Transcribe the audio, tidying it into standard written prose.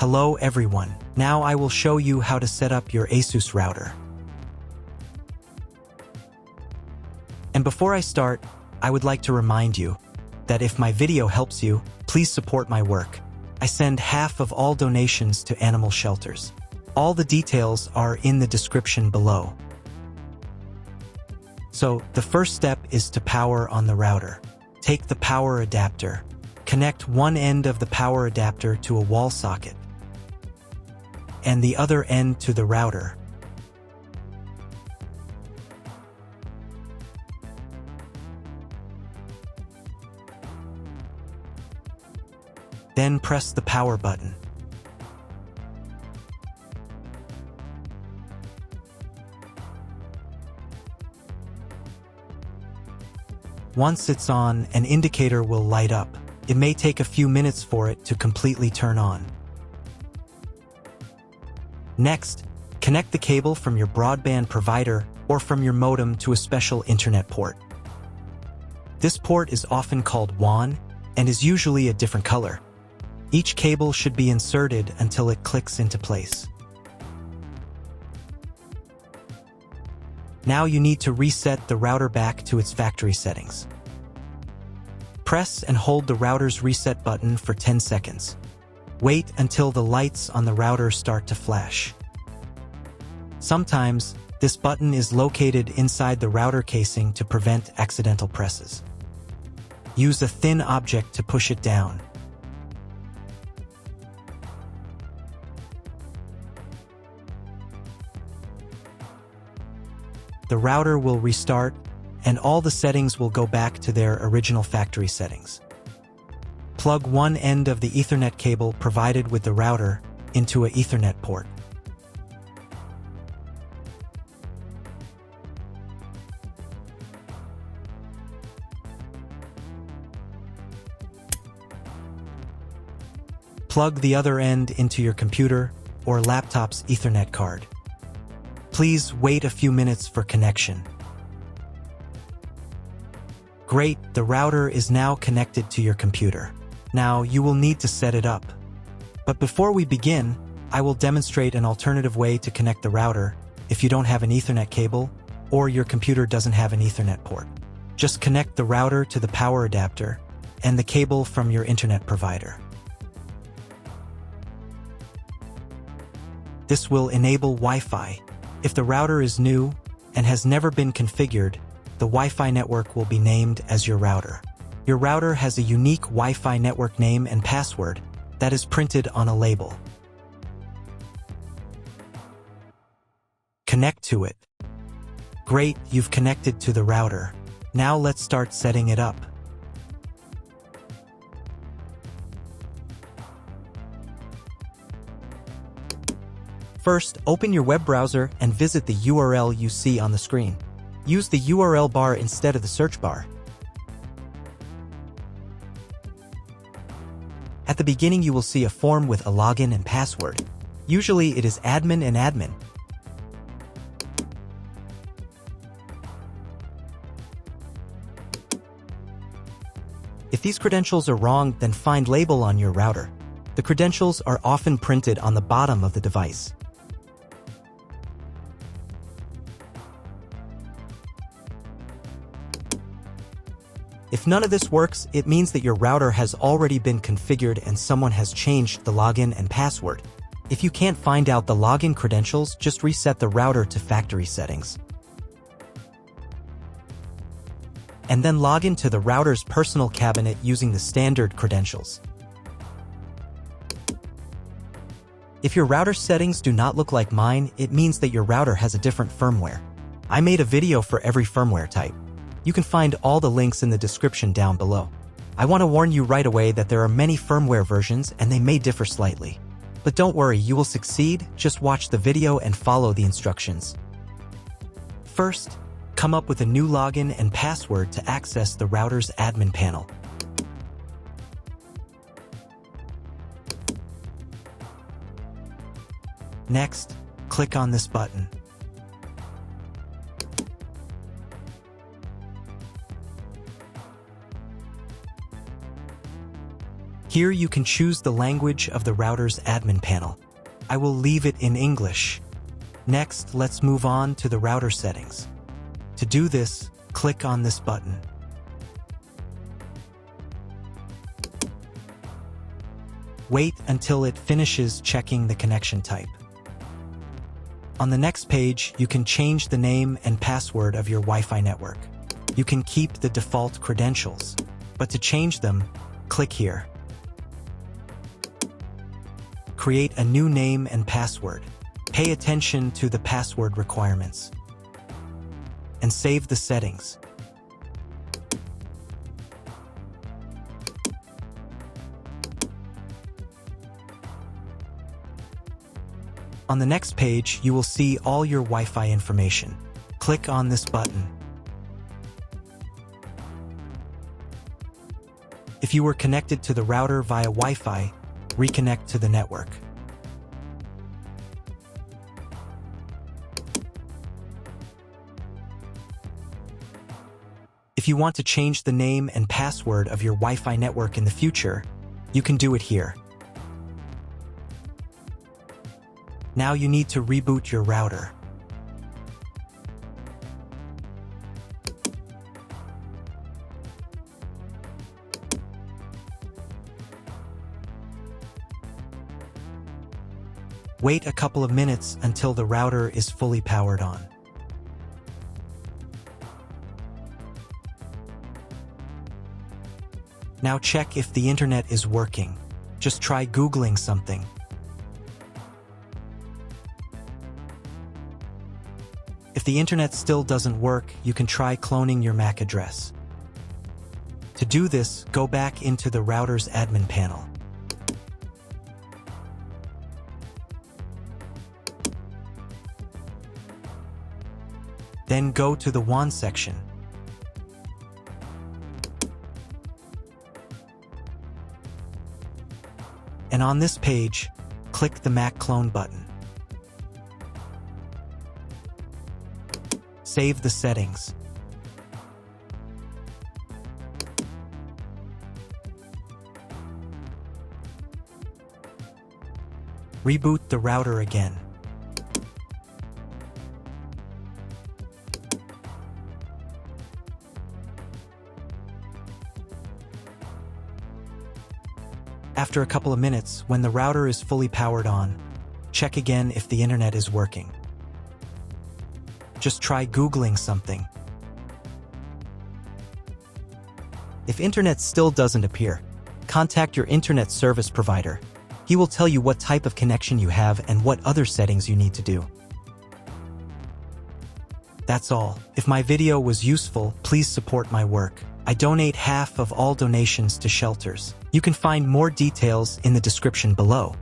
Hello everyone. Now I will show you how to set up your ASUS router. And before I start, I would like to remind you that if my video helps you, please support my work. I send half of all donations to animal shelters. All the details are in the description below. So, the first step is to power on the router. Take the power adapter. Connect one end of the power adapter to a wall socket and the other end to the router. Then press the power button. Once it's on, an indicator will light up. It may take a few minutes for it to completely turn on. Next, connect the cable from your broadband provider or from your modem to a special internet port. This port is often called WAN and is usually a different color. Each cable should be inserted until it clicks into place. Now you need to reset the router back to its factory settings. Press and hold the router's reset button for 10 seconds. Wait until the lights on the router start to flash. Sometimes, this button is located inside the router casing to prevent accidental presses. Use a thin object to push it down. The router will restart, and all the settings will go back to their original factory settings. Plug one end of the Ethernet cable provided with the router into an Ethernet port. Plug the other end into your computer or laptop's Ethernet card. Please wait a few minutes for connection. Great, the router is now connected to your computer. Now you will need to set it up. But before we begin, I will demonstrate an alternative way to connect the router if you don't have an Ethernet cable or your computer doesn't have an Ethernet port. Just connect the router to the power adapter and the cable from your internet provider. This will enable Wi-Fi. If the router is new and has never been configured, the Wi-Fi network will be named as your router. Your router has a unique Wi-Fi network name and password that is printed on a label. Connect to it. Great, you've connected to the router. Now let's start setting it up. First, open your web browser and visit the URL you see on the screen. Use the URL bar instead of the search bar. At the beginning, you will see a form with a login and password. Usually, it is admin and admin. If these credentials are wrong, then find label on your router. The credentials are often printed on the bottom of the device. If none of this works, it means that your router has already been configured and someone has changed the login and password. If you can't find out the login credentials, just reset the router to factory settings. And then log into the router's personal cabinet using the standard credentials. If your router settings do not look like mine, it means that your router has a different firmware. I made a video for every firmware type. You can find all the links in the description down below. I want to warn you right away that there are many firmware versions and they may differ slightly. But don't worry, you will succeed, just watch the video and follow the instructions. First, come up with a new login and password to access the router's admin panel. Next, click on this button. Here you can choose the language of the router's admin panel. I will leave it in English. Next, let's move on to the router settings. To do this, click on this button. Wait until it finishes checking the connection type. On the next page, you can change the name and password of your Wi-Fi network. You can keep the default credentials, but to change them, click here. Create a new name and password. Pay attention to the password requirements. And save the settings. On the next page, you will see all your Wi-Fi information. Click on this button. If you were connected to the router via Wi-Fi, reconnect to the network. If you want to change the name and password of your Wi-Fi network in the future, you can do it here. Now you need to reboot your router. Wait a couple of minutes until the router is fully powered on. Now check if the internet is working. Just try Googling something. If the internet still doesn't work, you can try cloning your MAC address. To do this, go back into the router's admin panel. Then go to the WAN section. And on this page, click the MAC clone button. Save the settings. Reboot the router again. After a couple of minutes, when the router is fully powered on, check again if the internet is working. Just try Googling something. If internet still doesn't appear, contact your internet service provider. He will tell you what type of connection you have and what other settings you need to do. That's all. If my video was useful, please support my work. I donate half of all donations to shelters. You can find more details in the description below.